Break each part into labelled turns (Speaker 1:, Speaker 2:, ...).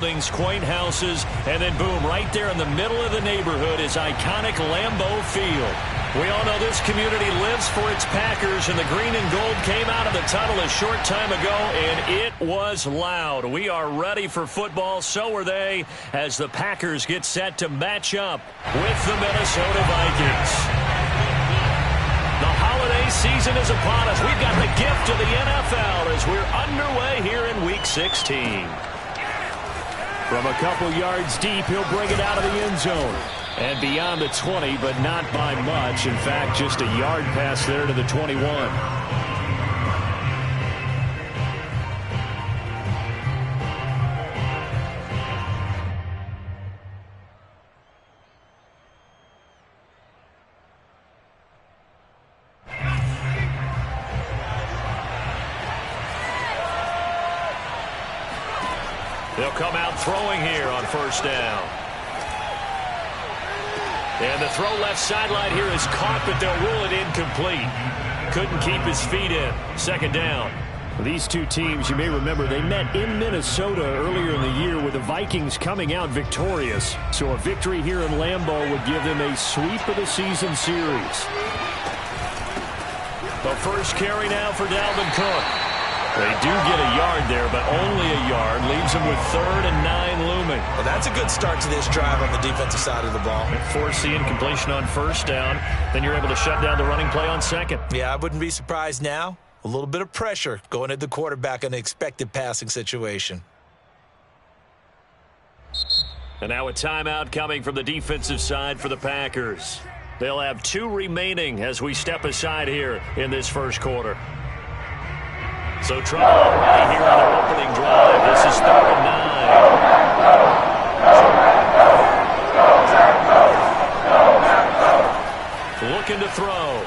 Speaker 1: Quaint houses, and then boom, right there in the middle of the neighborhood is iconic Lambeau Field. We all know this community lives for its Packers, and the green and gold came out of the tunnel a short time ago, and it was loud. We are ready for football, so are they, as the Packers get set to match up with the Minnesota Vikings. The holiday season is upon us. We've got the gift of the NFL as we're underway here in Week 16. From a couple yards deep, he'll bring it out of the end zone. And beyond the 20, but not by much. In fact, just a yard pass there to the 21. They'll come out throwing here on first down. And the throw left sideline here is caught, but they'll rule it incomplete. Couldn't keep his feet in. Second down. These two teams, you may remember, they met in Minnesota earlier in the year with the Vikings coming out victorious. So a victory here in Lambeau would give them a sweep of the season series. The first carry now for Dalvin Cook. They do get a yard there, but only a yard. Leaves them with 3rd and 9 looming.
Speaker 2: Well, that's a good start to this drive on the defensive side of the ball.
Speaker 1: Foreseeing completion on first down. Then you're able to shut down the running play on second.
Speaker 2: Yeah, I wouldn't be surprised now. A little bit of pressure going at the quarterback in an expected passing situation.
Speaker 1: And now a timeout coming from the defensive side for the Packers. They'll have 2 remaining as we step aside here in this first quarter. So trouble already here on their opening drive. This is 3rd and 9. Looking to throw.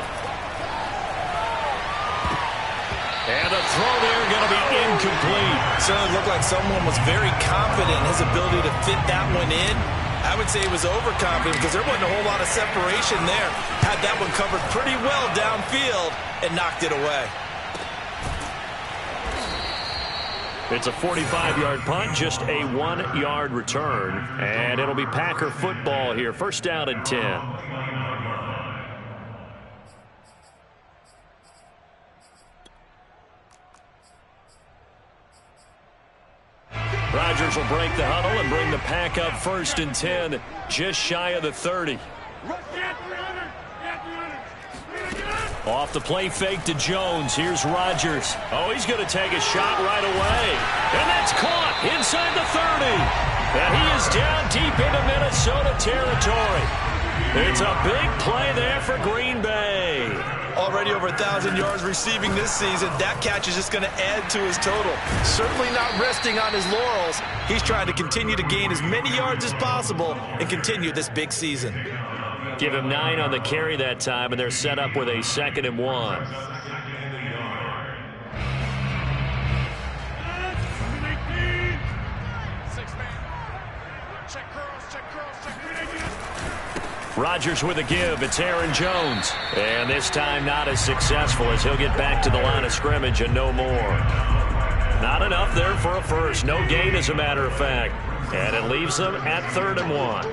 Speaker 1: And the throw there going to be incomplete.
Speaker 2: Certainly looked like someone was very confident in his ability to fit that one in. I would say he was overconfident because there wasn't a whole lot of separation there. Had that one covered pretty well downfield and knocked it away.
Speaker 1: It's a 45-yard punt, just a 1-yard return. And it'll be Packer football here. First down and 10. Rodgers will break the huddle and bring the Pack up 1st and 10, just shy of the 30. Off the play fake to Jones. Here's Rodgers. Oh, he's going to take a shot right away. And that's caught inside the 30. And he is down deep into Minnesota territory. It's a big play there for Green Bay.
Speaker 2: Already over 1,000 yards receiving this season. That catch is just going to add to his total. Certainly not resting on his laurels. He's trying to continue to gain as many yards as possible and continue this big season.
Speaker 1: Give him 9 on the carry that time, and they're set up with a 2nd and 1. Rodgers with a give. It's Aaron Jones. And this time not as successful as he'll get back to the line of scrimmage and no more. Not enough there for a first. No gain, as a matter of fact. And it leaves them at 3rd and 1.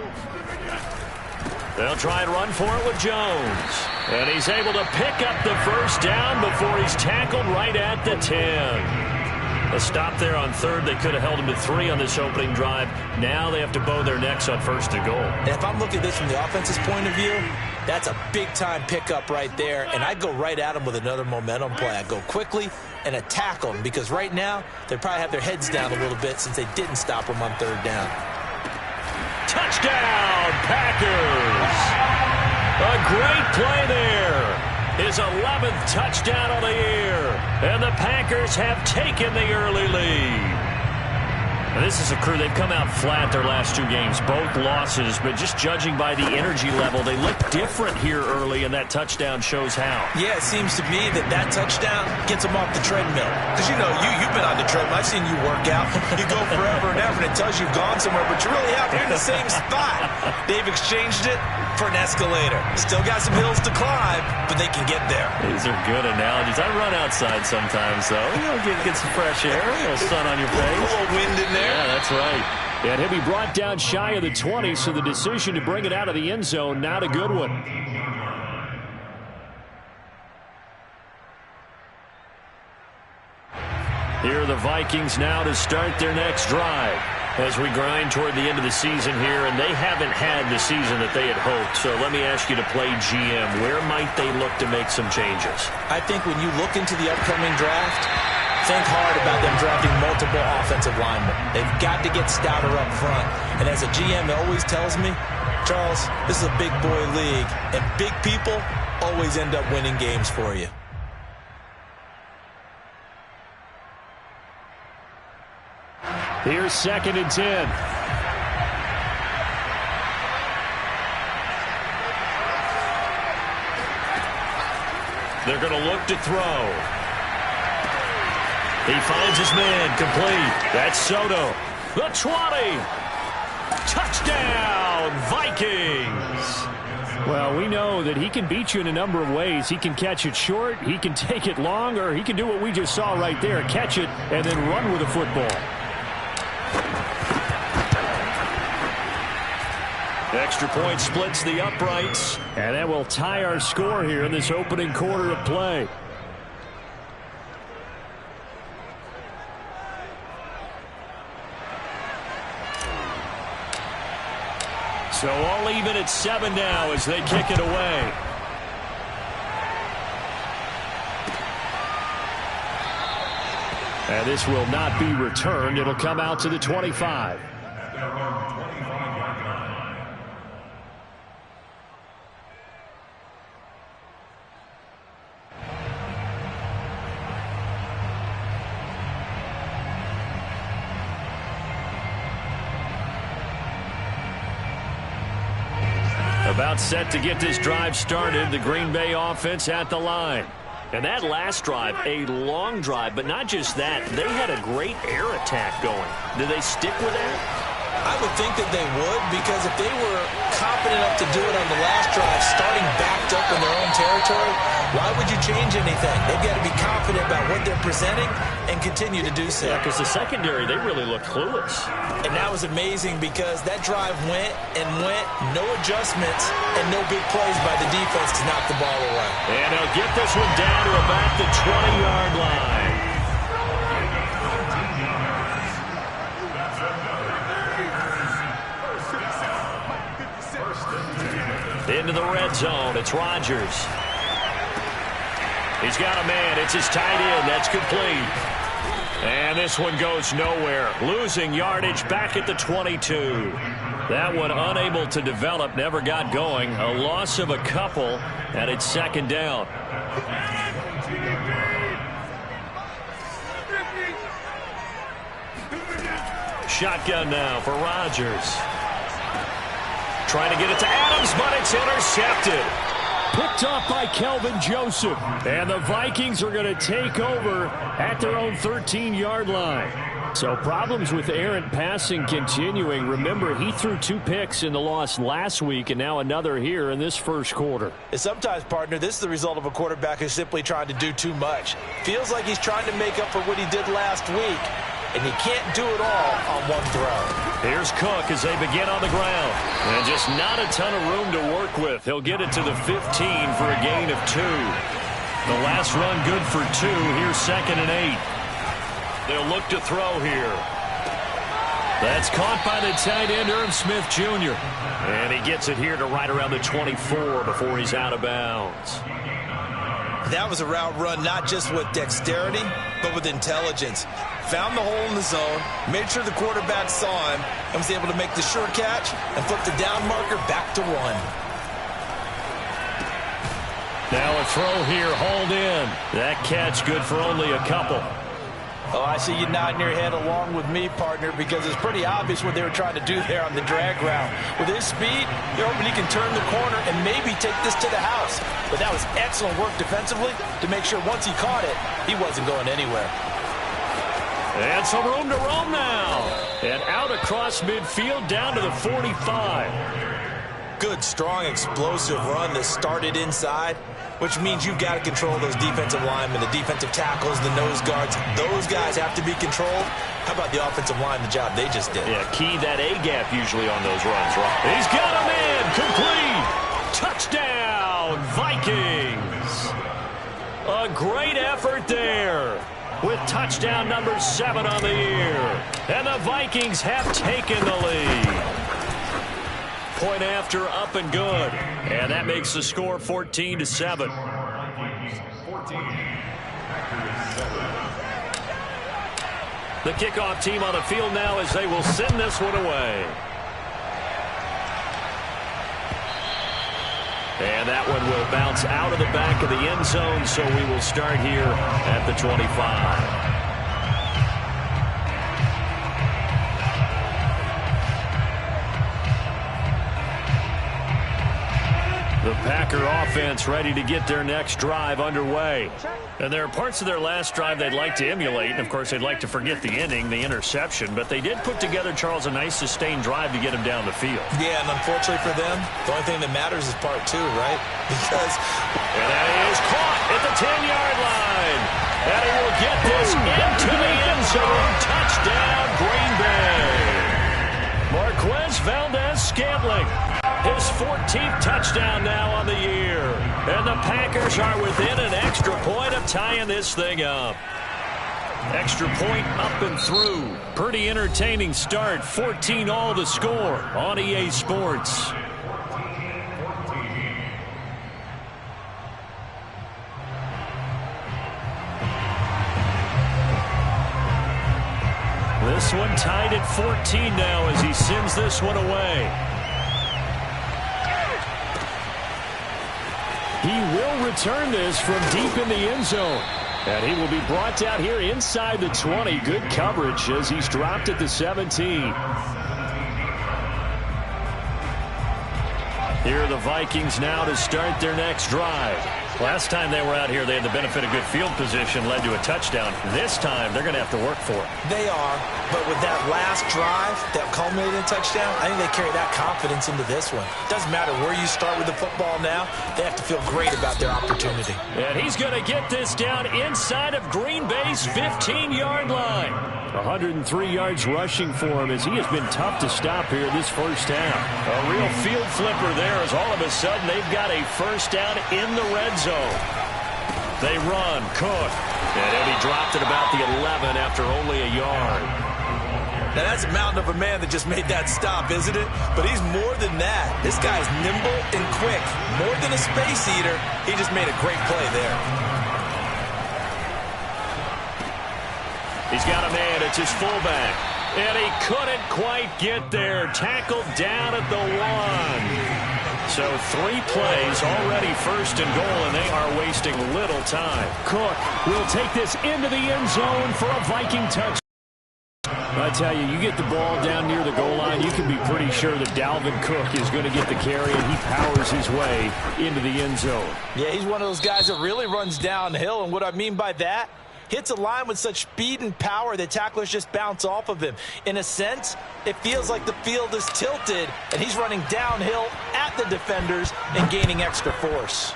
Speaker 1: They'll try and run for it with Jones. And he's able to pick up the first down before he's tackled right at the 10. A stop there on 3rd. They could have held him to 3 on this opening drive. Now they have to bow their necks on 1st and goal.
Speaker 2: And if I'm looking at this from the offense's point of view, that's a big-time pickup right there. And I'd go right at him with another momentum play. I'd go quickly and attack them because right now they probably have their heads down a little bit since they didn't stop them on 3rd down.
Speaker 1: Touchdown, Packers! A great play there. His 11th touchdown of the year. And the Packers have taken the early lead. And this is a crew, they've come out flat their last 2 games, both losses, but just judging by the energy level, they look different here early, and that touchdown shows how.
Speaker 2: Yeah, it seems to me that touchdown gets them off the treadmill. Because, you know, you've been on the treadmill. I've seen you work out. You go forever and ever, and it tells you you've gone somewhere, but you really have. You're in the same spot. They've exchanged it for an escalator. Still got some hills to climb, but they can get there.
Speaker 1: These are good analogies. I run outside sometimes, though. You know, get some fresh air, a little sun on your face.
Speaker 2: A little wind in there.
Speaker 1: Yeah, that's right. And he'll be brought down shy of the 20, so the decision to bring it out of the end zone, not a good one. Here are the Vikings now to start their next drive as we grind toward the end of the season here, and they haven't had the season that they had hoped. So let me ask you to play GM. Where might they look to make some changes?
Speaker 2: I think when you look into the upcoming draft, think hard about them drafting multiple offensive linemen. They've got to get stouter up front. And as a GM, it always tells me, Charles, this is a big boy league, and big people always end up winning games for you.
Speaker 1: Here's 2nd and 10. They're going to look to throw. He finds his man, complete. That's Soto. The 20. Touchdown, Vikings. Well, we know that he can beat you in a number of ways. He can catch it short, he can take it long, or he can do what we just saw right there, catch it and then run with the football. Extra point splits the uprights, and that will tie our score here in this opening quarter of play. So all even at 7 now as they kick it away. And this will not be returned. It'll come out to the 25. About set to get this drive started. The Green Bay offense at the line. And that last drive, a long drive, but not just that. They had a great air attack going. Do they stick with that?
Speaker 2: I would think that they would, because if they were confident enough to do it on the last drive, starting backed up in their own territory, why would you change anything? They've got to be confident about what they're presenting and continue to do so.
Speaker 1: Yeah, because the secondary, they really looked clueless.
Speaker 2: And that was amazing because that drive went and went, no adjustments, and no big plays by the defense to knock the ball away.
Speaker 1: And they'll get this one down to about the 20-yard line. Into the red zone. It's Rodgers. He's got a man. It's his tight end. That's complete. And this one goes nowhere. Losing yardage back at the 22. That one unable to develop. Never got going. A loss of a couple. And it's 2nd down. Shotgun now for Rodgers. Trying to get it to Adams, but it's intercepted. Picked off by Kelvin Joseph. And the Vikings are going to take over at their own 13-yard line. So problems with errant passing continuing. Remember, he threw 2 picks in the loss last week, and now another here in this first quarter.
Speaker 2: And sometimes, partner, this is the result of a quarterback who's simply trying to do too much. Feels like he's trying to make up for what he did last week, and he can't do it all on one throw.
Speaker 1: Here's Cook as they begin on the ground. And just not a ton of room to work with. He'll get it to the 15 for a gain of 2. The last run good for 2. Here's 2nd and 8. They'll look to throw here. That's caught by the tight end, Irv Smith Jr. And he gets it here to right around the 24 before he's out of bounds.
Speaker 2: That was a route run not just with dexterity, but with intelligence. Found the hole in the zone, made sure the quarterback saw him, and was able to make the sure catch and flip the down marker back to 1.
Speaker 1: Now a throw here, hauled in. That catch good for only a couple.
Speaker 2: Oh, I see you nodding your head along with me, partner, because it's pretty obvious what they were trying to do there on the drag route. With his speed, you're hoping he can turn the corner and maybe take this to the house. But that was excellent work defensively to make sure once he caught it, he wasn't going anywhere.
Speaker 1: And some room to roam now. And out across midfield down to the 45.
Speaker 2: Good, strong, explosive run that started inside, which means you've got to control those defensive linemen, the defensive tackles, the nose guards. Those guys have to be controlled How about the offensive line, the job they just did?
Speaker 1: Yeah, key that A-gap usually on those runs, right? He's got him in. Complete. Touchdown, Vikings. A great effort there with touchdown number 7 on the year. And the Vikings have taken the lead. Point after, up and good. And that makes the score 14-7. The kickoff team on the field now as they will send this one away. And that one will bounce out of the back of the end zone, so we will start here at the 25. The Packer offense ready to get their next drive underway. And there are parts of their last drive they'd like to emulate. And, of course, they'd like to forget the ending, the interception. But they did put together, Charles, a nice sustained drive to get him down the field.
Speaker 2: Yeah, and unfortunately for them, the only thing that matters is part 2, right? Because...
Speaker 1: And that is caught at the 10-yard line. And he will get this into the end zone. Touchdown, Green Bay. Marquez Valdez-Scantling. His 14th touchdown now on the year. And the Packers are within an extra point of tying this thing up. Extra point up and through. Pretty entertaining start. 14-all the score on EA Sports. This one tied at 14 now as he sends this one away. He will return this from deep in the end zone. And he will be brought down here inside the 20. Good coverage as he's dropped at the 17. Here are the Vikings now to start their next drive. Last time they were out here, they had the benefit of good field position, led to a touchdown. This time, they're going to have to work for it.
Speaker 2: They are, but with that last drive, that culminated in touchdown, I think they carry that confidence into this one. Doesn't matter where you start with the football now, they have to feel great about their opportunity.
Speaker 1: And he's going to get this down inside of Green Bay's 15-yard line. 103 yards rushing for him as he has been tough to stop here this first half. A real field flipper there as all of a sudden they've got a first down in the red zone. They run, Cook, and he'll be dropped at about the 11 after only a yard.
Speaker 2: Now that's a mountain of a man that just made that stop, isn't it? But he's more than that. This guy's nimble and quick. More than a space eater, he just made a great play there.
Speaker 1: He's got a man, it's his fullback. And he couldn't quite get there. Tackled down at the 1. So 3 plays, already first and goal, and they are wasting little time. Cook will take this into the end zone for a Viking touchdown. I tell you, you get the ball down near the goal line, you can be pretty sure that Dalvin Cook is going to get the carry, and he powers his way into the end zone.
Speaker 2: Yeah, he's one of those guys that really runs downhill, and what I mean by that, hits a line with such speed and power that tacklers just bounce off of him. In a sense, it feels like the field is tilted, and he's running downhill at the defenders and gaining extra force.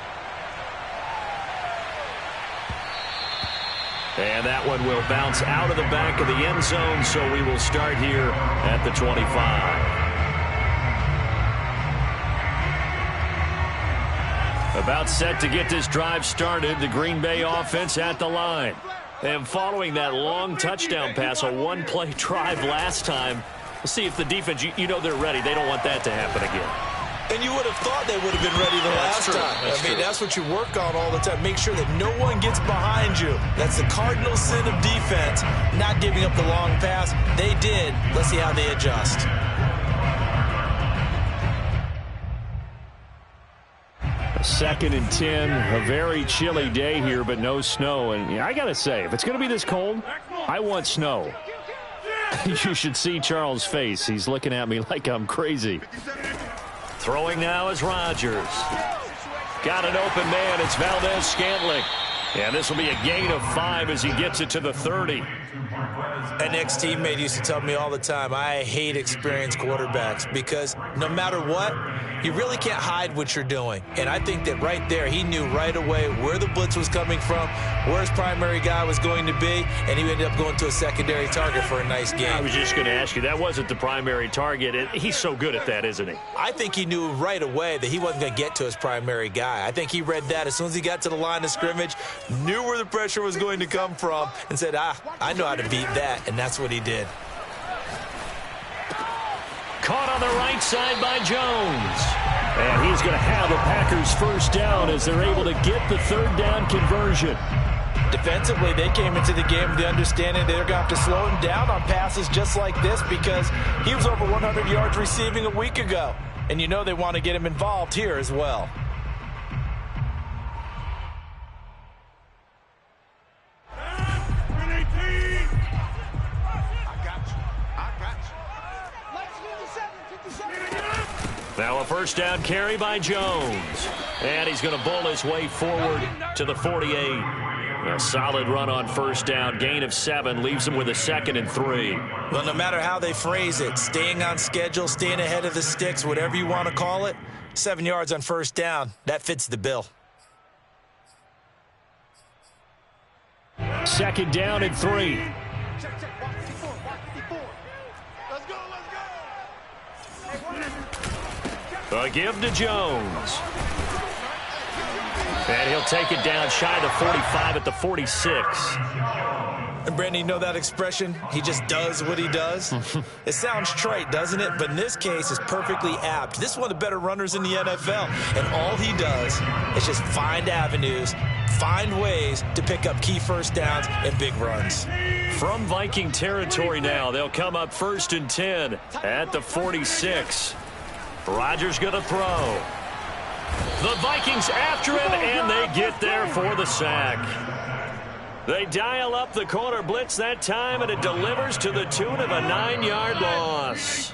Speaker 1: And that one will bounce out of the back of the end zone, so we will start here at the 25. About set to get this drive started, the Green Bay offense at the line. And following that long touchdown pass, a one-play drive last time, we'll see if the defense, you know they're ready. They don't want that to happen again.
Speaker 2: And you would have thought they would have been ready the last time. That's what you work on all the time. Make sure that no one gets behind you. That's the cardinal sin of defense, not giving up the long pass. They did. Let's see how they adjust.
Speaker 1: Second and 10, a very chilly day here, but no snow. And I got to say, if it's going to be this cold, I want snow. You should see Charles' face. He's looking at me like I'm crazy. Throwing now is Rodgers. Got an open man. It's Valdez-Scantling. And this will be a gain of 5 as he gets it to the 30.
Speaker 2: An ex-teammate used to tell me all the time, I hate experienced quarterbacks because no matter what, you really can't hide what you're doing. And I think that right there, he knew right away where the blitz was coming from, where his primary guy was going to be, and he ended up going to a secondary target for a nice game.
Speaker 1: I was just going to ask you, that wasn't the primary target. He's so good at that, isn't he?
Speaker 2: I think he knew right away that he wasn't going to get to his primary guy. I think he read that as soon as he got to the line of scrimmage, knew where the pressure was going to come from, and said, I know how to beat that, and that's what he did.
Speaker 1: Caught on the right side by Jones. And he's going to have the Packers first down as they're able to get the third down conversion.
Speaker 2: Defensively, they came into the game with the understanding they're going to have to slow him down on passes just like this because he was over 100 yards receiving a week ago. And you know they want to get him involved here as well.
Speaker 1: Now a first down carry by Jones. And he's going to bowl his way forward to the 48. A solid run on first down. Gain of 7 leaves him with a 2nd and 3.
Speaker 2: Well, no matter how they phrase it, staying on schedule, staying ahead of the sticks, whatever you want to call it, 7 yards on first down, that fits the bill.
Speaker 1: 2nd down and 3. A give to Jones. And he'll take it down shy of the 45 at the 46.
Speaker 2: And Brandon, you know that expression? He just does what he does? It sounds trite, doesn't it? But in this case, it's perfectly apt. This is one of the better runners in the NFL. And all he does is just find avenues, find ways to pick up key first downs and big runs.
Speaker 1: From Viking territory now, they'll come up 1st and 10 at the 46. Rodgers going to throw. The Vikings after him, and they get there for the sack. They dial up the corner blitz that time, and it delivers to the tune of a 9-yard loss.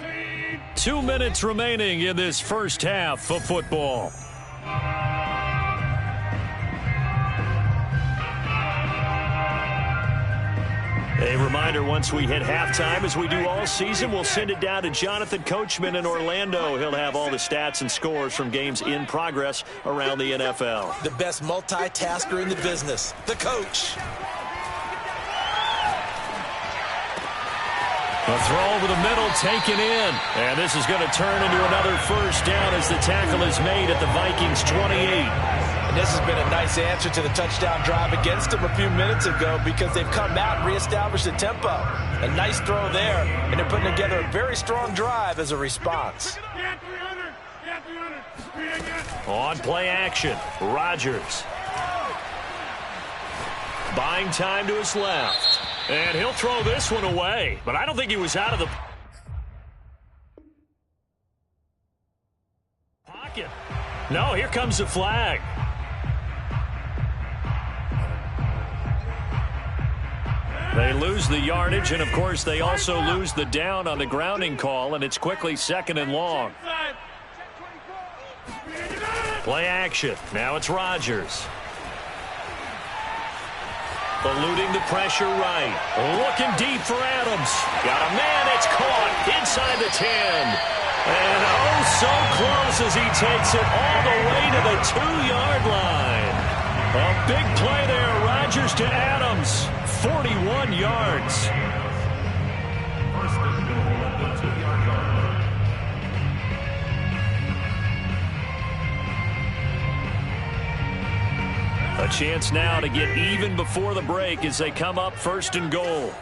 Speaker 1: 2 minutes remaining in this first half of football. A reminder, once we hit halftime, as we do all season, we'll send it down to Jonathan Coachman in Orlando. He'll have all the stats and scores from games in progress around the NFL.
Speaker 2: The best multitasker in the business, the coach.
Speaker 1: A throw over the middle, taken in. And this is going to turn into another first down as the tackle is made at the Vikings' 28.
Speaker 2: And this has been a nice answer to the touchdown drive against them a few minutes ago because they've come out and reestablished the tempo. A nice throw there, and they're putting together a very strong drive as a response.
Speaker 1: On play action, Rodgers. Buying time to his left. And he'll throw this one away, but I don't think he was out of the pocket. No, here comes the flag. They lose the yardage, and of course they also lose the down on the grounding call, and it's quickly 2nd and long. Play action. Now it's Rodgers. Eluding the pressure right. Looking deep for Adams. Got a man. It's caught inside the 10. And oh, so close as he takes it all the way to the 2-yard line. A big play there. Rodgers to Adams. 41 yards. A chance now to get even before the break as they come up 1st and goal.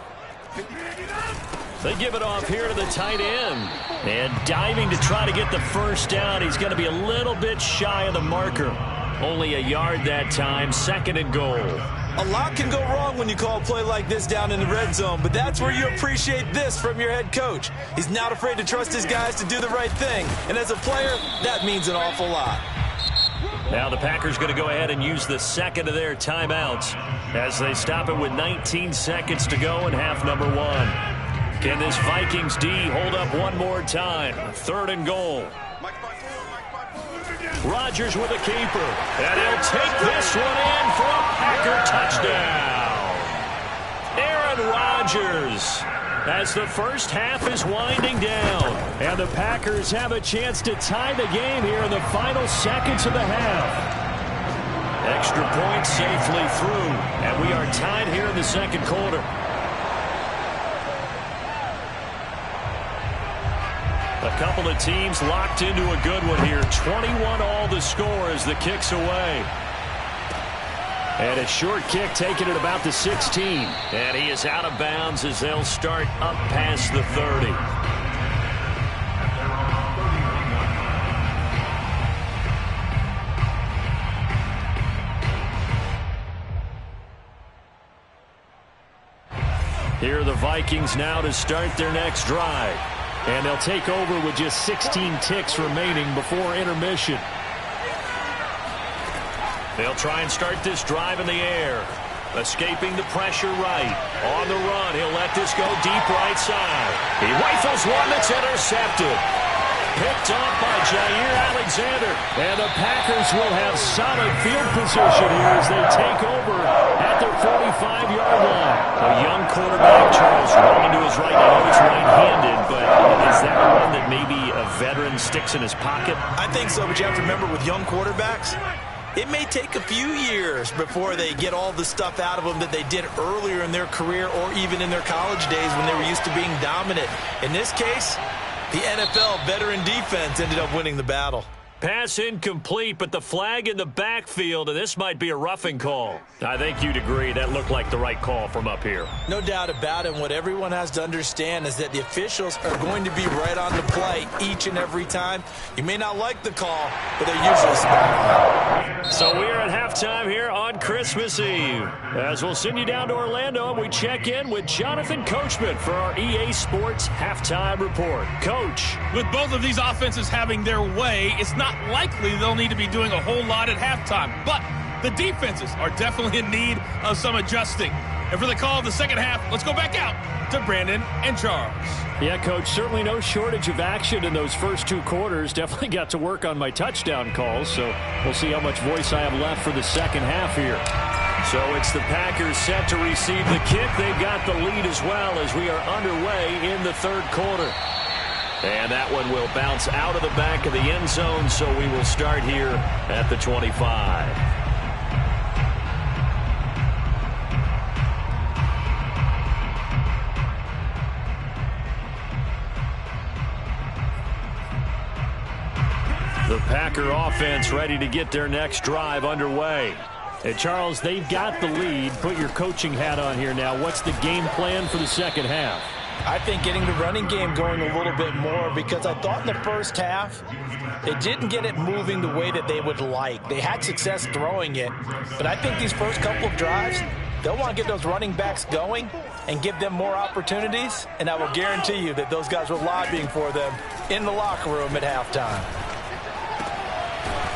Speaker 1: They give it off here to the tight end. And diving to try to get the first down. He's going to be a little bit shy of the marker. Only a yard that time. 2nd and goal.
Speaker 2: A lot can go wrong when you call a play like this down in the red zone, but that's where you appreciate this from your head coach. He's not afraid to trust his guys to do the right thing. And as a player, that means an awful lot.
Speaker 1: Now the Packers going to go ahead and use the 2nd of their timeouts as they stop it with 19 seconds to go in half number 1. Can this Vikings D hold up one more time? 3rd and goal. Rodgers with a keeper, and he'll take this one in for a Packer touchdown. Aaron Aaron Rodgers. As the first half is winding down, and the Packers have a chance to tie the game here in the final seconds of the half. Extra point safely through, and we are tied here in the second quarter. A couple of teams locked into a good one here. 21 all the score as the kick's away. And a short kick taken at about the 16. And he is out of bounds as they'll start up past the 30. Here are the Vikings now to start their next drive. And they'll take over with just 16 ticks remaining before intermission. They'll try and start this drive in the air. Escaping the pressure right. On the run, he'll let this go deep right side. He rifles one that's intercepted. Picked off by Jair Alexander. And the Packers will have solid field position here as they take over at their 45-yard line. A young quarterback, Charles, rolling to his right. I know he's right-handed, but is that one that maybe a veteran sticks in his pocket?
Speaker 2: I think so, but you have to remember with young quarterbacks, it may take a few years before they get all the stuff out of them that they did earlier in their career or even in their college days when they were used to being dominant. In this case, the NFL veteran defense ended up winning the battle.
Speaker 1: Pass incomplete, but the flag in the backfield, and this might be a roughing call. I think you'd agree that looked like the right call from up here.
Speaker 2: No doubt about it. What everyone has to understand is that the officials are going to be right on the play each and every time. You may not like the call, but they're usually spot on.
Speaker 1: So we're at halftime here on Christmas Eve. As we'll send you down to Orlando, and we check in with Jonathan Coachman for our EA Sports Halftime Report. Coach.
Speaker 3: With both of these offenses having their way, it's not likely they'll need to be doing a whole lot at halftime. But the defenses are definitely in need of some adjusting. And for the call of the second half, let's go back out to Brandon and Charles.
Speaker 1: Yeah, Coach, certainly no shortage of action in those first two quarters. Definitely got to work on my touchdown calls, so we'll see how much voice I have left for the second half here. So it's the Packers set to receive the kick. They've got the lead as well as we are underway in the third quarter. And that one will bounce out of the back of the end zone, so we will start here at the 25. The Packer offense ready to get their next drive underway. And Charles, they've got the lead. Put your coaching hat on here now. What's the game plan for the second half?
Speaker 2: I think getting the running game going a little bit more, because I thought in the first half they didn't get it moving the way that they would like. They had success throwing it, but I think these first couple of drives, they'll want to get those running backs going and give them more opportunities, and I will guarantee you that those guys were lobbying for them in the locker room at halftime.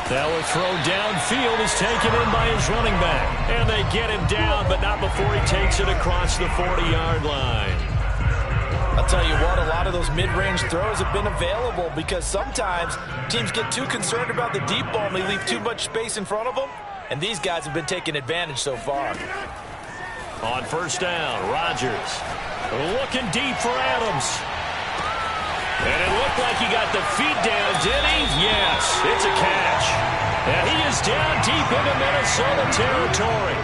Speaker 1: That will throw downfield is taken in by his running back. And they get him down, but not before he takes it across the 40-yard line.
Speaker 2: I'll tell you what, a lot of those mid-range throws have been available because sometimes teams get too concerned about the deep ball and they leave too much space in front of them, and these guys have been taking advantage so far.
Speaker 1: On first down, Rodgers looking deep for Adams. And it looked like he got the feet down, did he? Yes, it's a catch. And he is down deep into Minnesota territory.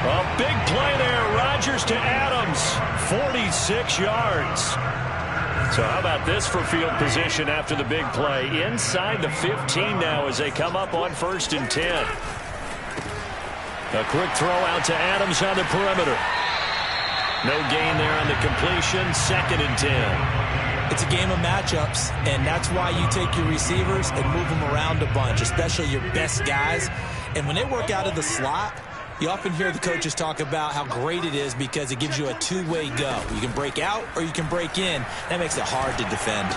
Speaker 1: A big play there, Rodgers to Adams, 46 yards. So how about this for field position after the big play? Inside the 15 now as they come up on 1st and 10. A quick throw out to Adams on the perimeter. No gain there on the completion, 2nd and 10.
Speaker 2: It's a game of matchups, and that's why you take your receivers and move them around a bunch, especially your best guys. And when they work out of the slot, you often hear the coaches talk about how great it is because it gives you a two-way go. You can break out or you can break in. That makes it hard to defend.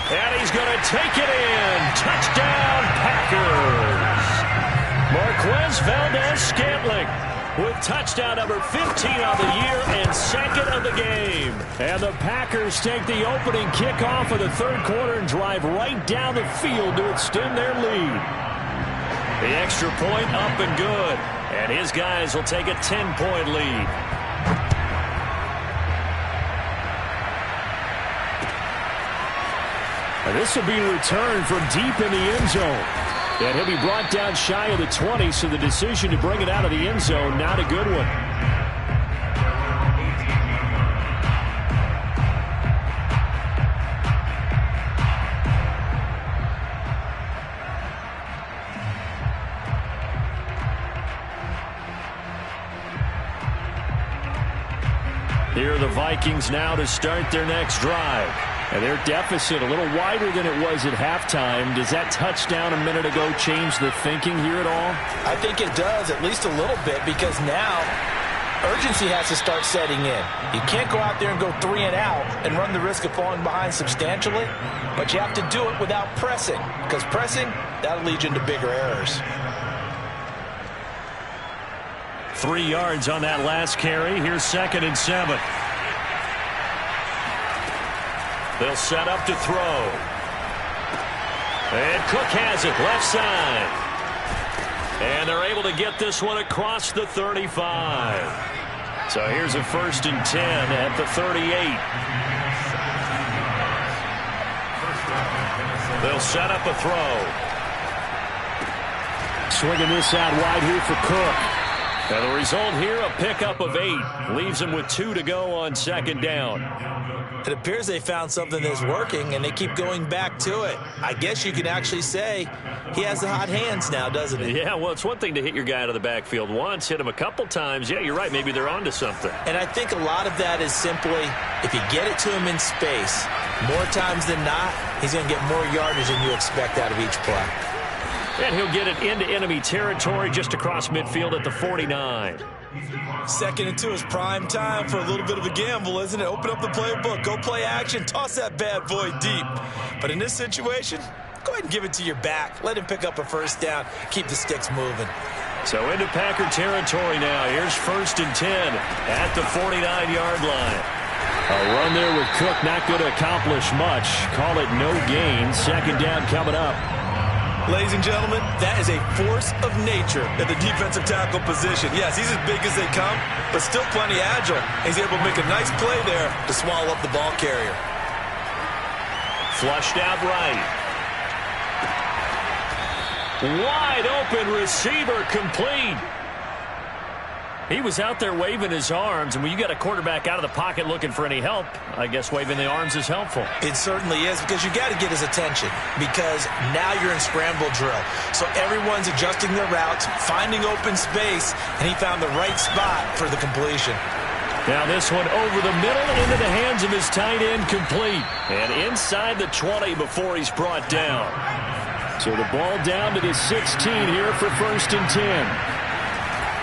Speaker 1: And he's going to take it in. Touchdown, Packers. Marquez Valdez-Scantling with touchdown number 15 on the year and 2nd of the game. And the Packers take the opening kickoff of the third quarter and drive right down the field to extend their lead. The extra point up and good. And his guys will take a 10-point lead. And this will be returned from deep in the end zone. And he'll be brought down shy of the 20, so the decision to bring it out of the end zone, not a good one. Here are the Vikings now to start their next drive. And their deficit a little wider than it was at halftime. Does that touchdown a minute ago change the thinking here at all?
Speaker 2: I think it does, at least a little bit, because now urgency has to start setting in. You can't go out there and go 3 and out and run the risk of falling behind substantially, but you have to do it without pressing, because pressing, that'll lead you into bigger errors.
Speaker 1: 3 yards on that last carry. Here's 2nd and 7. They'll set up to throw. And Cook has it, left side. And they're able to get this one across the 35. So here's a 1st and 10 at the 38. They'll set up a throw. Swinging this out wide here for Cook. And the result here, a pickup of 8. Leaves him with 2 to go on 2nd down.
Speaker 2: It appears they found something that's working, and they keep going back to it. I guess you could actually say he has the hot hands now, doesn't he?
Speaker 1: Yeah, well, it's one thing to hit your guy out of the backfield once, hit him a couple times. Yeah, you're right. Maybe they're onto something.
Speaker 2: And I think a lot of that is simply if you get it to him in space, more times than not, he's going to get more yardage than you expect out of each play.
Speaker 1: And he'll get it into enemy territory just across midfield at the 49.
Speaker 2: 2nd and 2 is prime time for a little bit of a gamble, isn't it? Open up the playbook, go play action, toss that bad boy deep. But in this situation, go ahead and give it to your back. Let him pick up a 1st down, keep the sticks moving.
Speaker 1: So into Packer territory now. Here's 1st and 10 at the 49-yard line. A run there with Cook, not going to accomplish much. Call it no gain. 2nd down coming up.
Speaker 2: Ladies and gentlemen, that is a force of nature at the defensive tackle position. Yes, he's as big as they come, but still plenty agile. He's able to make a nice play there to swallow up the ball carrier.
Speaker 1: Flushed out right. Wide open receiver complete. He was out there waving his arms, and when you got a quarterback out of the pocket looking for any help, I guess waving the arms is helpful.
Speaker 2: It certainly is, because you got to get his attention, because now you're in scramble drill. So everyone's adjusting their routes, finding open space, and he found the right spot for the completion.
Speaker 1: Now this one over the middle into the hands of his tight end, complete. And inside the 20 before he's brought down. So the ball down to the 16 here for 1st and 10.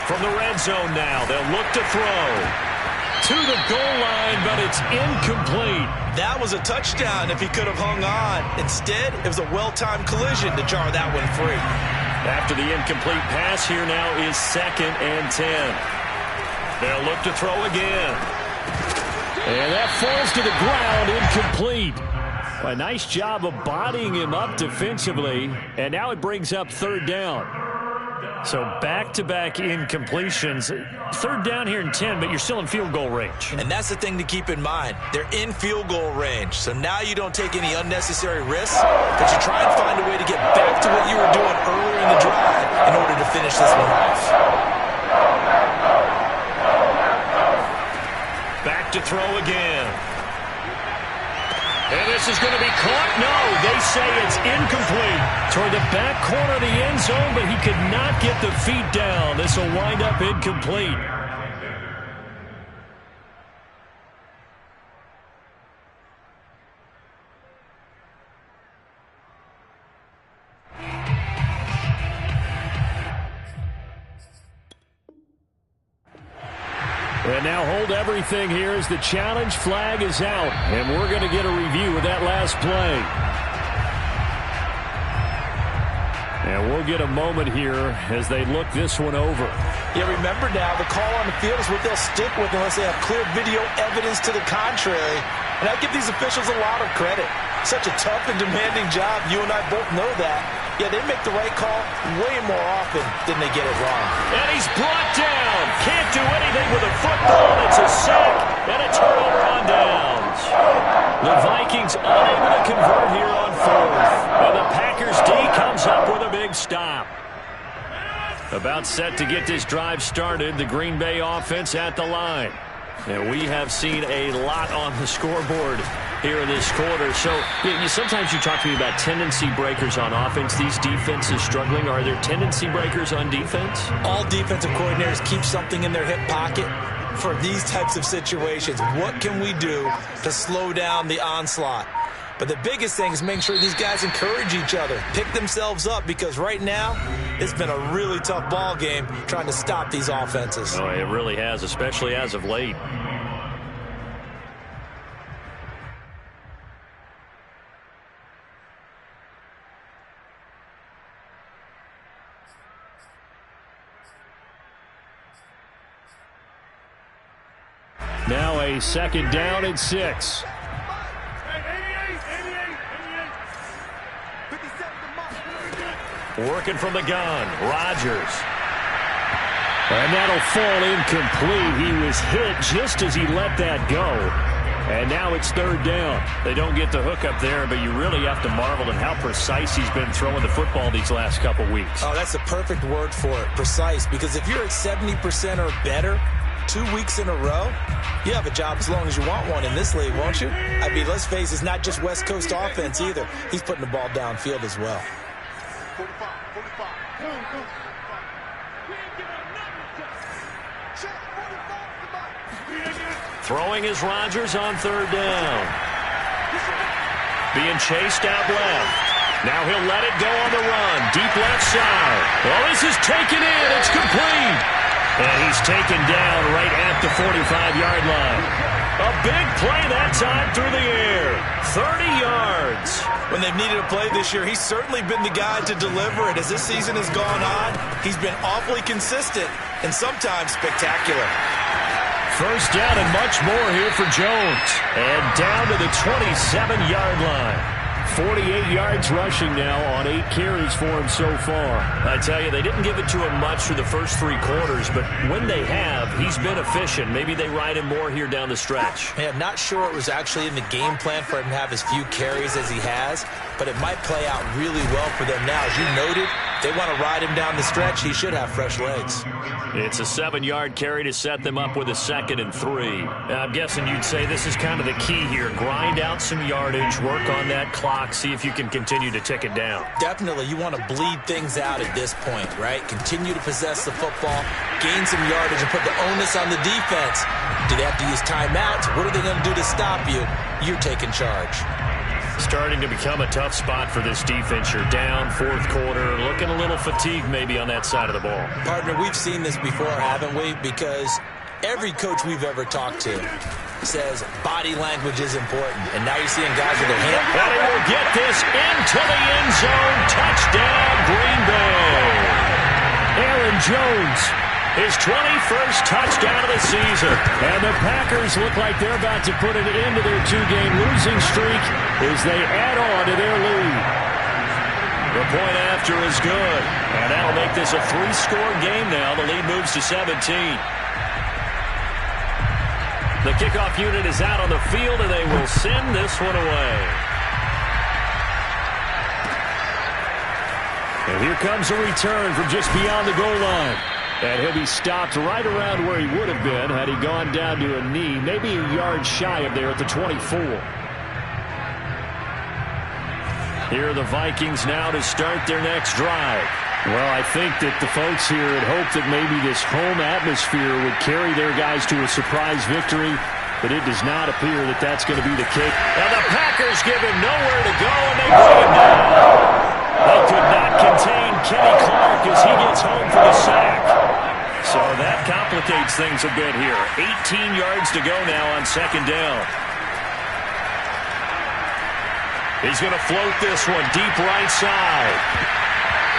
Speaker 1: From the red zone now, they'll look to throw. To the goal line, but it's incomplete.
Speaker 2: That was a touchdown if he could have hung on. Instead, it was a well-timed collision to jar that one free.
Speaker 1: After the incomplete pass, here now is 2nd and 10. They'll look to throw again. And that falls to the ground, incomplete. A nice job of bodying him up defensively, and now it brings up 3rd down. So back-to-back incompletions. 3rd down here in 10, but you're still in field goal range.
Speaker 2: And that's the thing to keep in mind. They're in field goal range. So now you don't take any unnecessary risks, but you try and find a way to get back to what you were doing earlier in the drive in order to finish this one off.
Speaker 1: Back to throw again. And this is going to be caught. No, they say it's incomplete. Toward the back corner of the end zone, but he could not get the feet down. This will wind up incomplete. And now hold everything here as the challenge flag is out. And we're going to get a review of that last play. And we'll get a moment here as they look this one over.
Speaker 2: Yeah, remember now, the call on the field is what they'll stick with unless they have clear video evidence to the contrary. And I give these officials a lot of credit. Such a tough and demanding job. You and I both know that. Yeah, they make the right call way more often than they get it wrong.
Speaker 1: And he's brought down. Can't do anything with a football. It's a sack. And a turnover on downs. The Vikings unable to convert here on fourth. And the Packers D comes up with a big stop. About set to get this drive started, the Green Bay offense at the line. And we have seen a lot on the scoreboard here in this quarter. So sometimes you talk to me about tendency breakers on offense. These defenses struggling. Are there tendency breakers on defense?
Speaker 2: All defensive coordinators keep something in their hip pocket for these types of situations. What can we do to slow down the onslaught? But the biggest thing is making sure these guys encourage each other, pick themselves up, because right now it's been a really tough ball game trying to stop these offenses.
Speaker 1: Oh, it really has, especially as of late. Now a second down and 6. Working from the gun, Rodgers. And that'll fall incomplete. He was hit just as he let that go. And now it's third down. They don't get the hook up there, but you really have to marvel at how precise he's been throwing the football these last couple weeks.
Speaker 2: Oh, that's the perfect word for it, precise. Because if you're at 70% or better 2 weeks in a row, you have a job as long as you want one in this league, won't you? I mean, let's face it, it's not just West Coast offense either. He's putting the ball downfield as well.
Speaker 1: Throwing is Rodgers on third down. Being chased out left. Now he'll let it go on the run. Deep left side. Well, this is taken in. It's complete. And he's taken down right at the 45-yard line. A big play that time through the air. 30 yards.
Speaker 2: When they've needed a play this year, he's certainly been the guy to deliver it. As this season has gone on, he's been awfully consistent and sometimes spectacular.
Speaker 1: First down and much more here for Jones. And down to the 27-yard line. 48 yards rushing now on 8 carries for him so far. I tell you, they didn't give it to him much for the first 3 quarters, but when they have, he's been efficient. Maybe they ride him more here down the stretch.
Speaker 2: Yeah, I'm not sure it was actually in the game plan for him to have as few carries as he has, but it might play out really well for them now. As you noted, they want to ride him down the stretch. He should have fresh legs.
Speaker 1: It's a 7-yard carry to set them up with a 2nd and 3. Now, I'm guessing you'd say this is kind of the key here. Grind out some yardage, work on that clock, see if you can continue to tick it down.
Speaker 2: Definitely. You want to bleed things out at this point, right? Continue to possess the football, gain some yardage, and put the onus on the defense. Do they have to use timeouts? What are they going to do to stop you? You're taking charge.
Speaker 1: Starting to become a tough spot for this defense. You're down, 4th quarter, looking a little fatigued maybe on that side of the ball.
Speaker 2: Partner, we've seen this before, haven't we? Because every coach we've ever talked to says body language is important. And now you're seeing guys with their hands.
Speaker 1: And he will get this into the end zone. Touchdown, Green Bay. Aaron Jones, his 21st touchdown of the season. And the Packers look like they're about to put an end to their 2-game losing streak as they add on to their lead. The point after is good. And that'll make this a 3-score game now. The lead moves to 17. The kickoff unit is out on the field, and they will send this one away. And here comes a return from just beyond the goal line. And he'll be stopped right around where he would have been had he gone down to a knee, maybe a yard shy of there at the 24. Here are the Vikings now to start their next drive. Well, I think that the folks here had hoped that maybe this home atmosphere would carry their guys to a surprise victory, but it does not appear that that's going to be the case. Now the Packers give him nowhere to go, and they bring him down. They could not contain Kenny Clark as he gets home for the sack. So that complicates things a bit here. 18 yards to go now on 2nd down. He's going to float this one deep right side.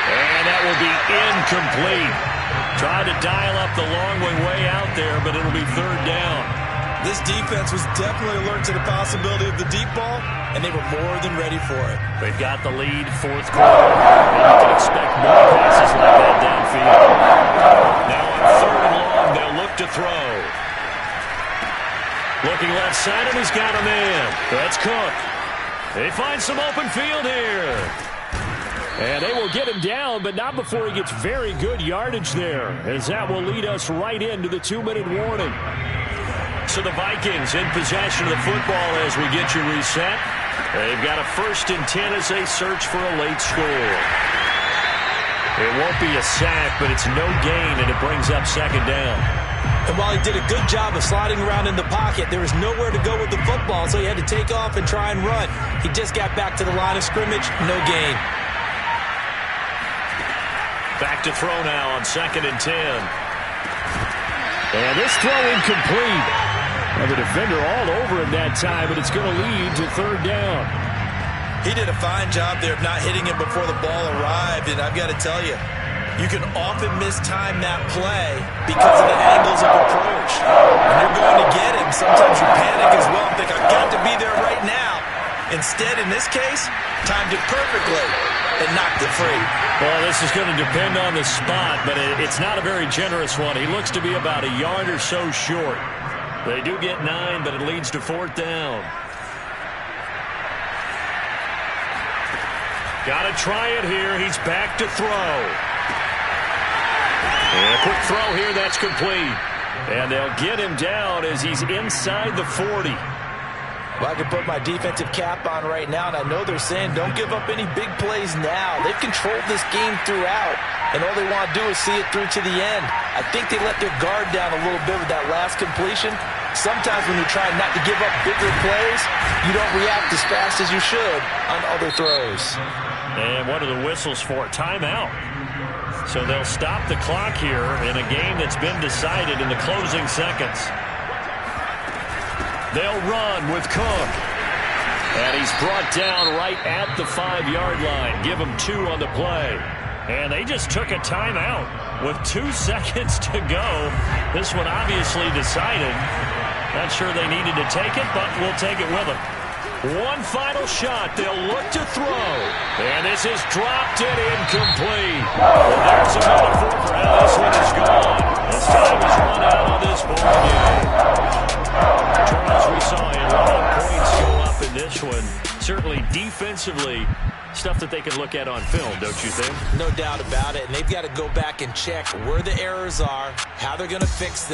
Speaker 1: And that will be incomplete. Tried to dial up the long way out there, but it'll be 3rd down.
Speaker 2: This defense was definitely alert to the possibility of the deep ball, and they were more than ready for it.
Speaker 1: They've got the lead, 4th quarter. And you can expect more passes like that downfield. Now on 3rd and long, they'll look to throw. Looking left side, and he's got a man. That's Cook. They find some open field here. And they will get him down, but not before he gets very good yardage there, as that will lead us right into the 2-minute warning. So the Vikings in possession of the football as we get you reset. They've got a 1st and 10 as they search for a late score. It won't be a sack, but it's no gain, and it brings up 2nd down.
Speaker 2: And while he did a good job of sliding around in the pocket, there was nowhere to go with the football, so he had to take off and try and run. He just got back to the line of scrimmage, no gain.
Speaker 1: Back to throw now on 2nd and 10. And this throw incomplete. And the defender all over him that time, but it's going to lead to 3rd down.
Speaker 2: He did a fine job there of not hitting him before the ball arrived, and I've got to tell you, you can often mistime that play because of the angles of approach. When you're going to get him, sometimes you panic as well and think, I've got to be there right now. Instead, in this case, timed it perfectly and knocked it free.
Speaker 1: Well, this is going to depend on the spot, but it's not a very generous one. He looks to be about a yard or so short. They do get 9, but it leads to 4th down. Got to try it here. He's back to throw. And a quick throw here, that's complete. And they'll get him down as he's inside the 40.
Speaker 2: Well, I can put my defensive cap on right now, and I know they're saying don't give up any big plays now. They've controlled this game throughout, and all they want to do is see it through to the end. I think they let their guard down a little bit with that last completion. Sometimes when you're trying not to give up bigger plays, you don't react as fast as you should on other throws.
Speaker 1: And what are the whistles for? Timeout. So they'll stop the clock here in a game that's been decided in the closing seconds. They'll run with Cook. And he's brought down right at the 5-yard line. Give him 2 on the play. And they just took a timeout with 2 seconds to go. This one obviously decided. Not sure they needed to take it, but we'll take it with them. One final shot. They'll look to throw. And this is dropped and incomplete. Well, there's a metaphor for how this one is gone. As time is run out on this ball game. Charles, we saw a lot of points go up in this one. Certainly defensively, stuff that they can look at on film, don't you think?
Speaker 2: No doubt about it. And they've got to go back and check where the errors are, how they're going to fix them.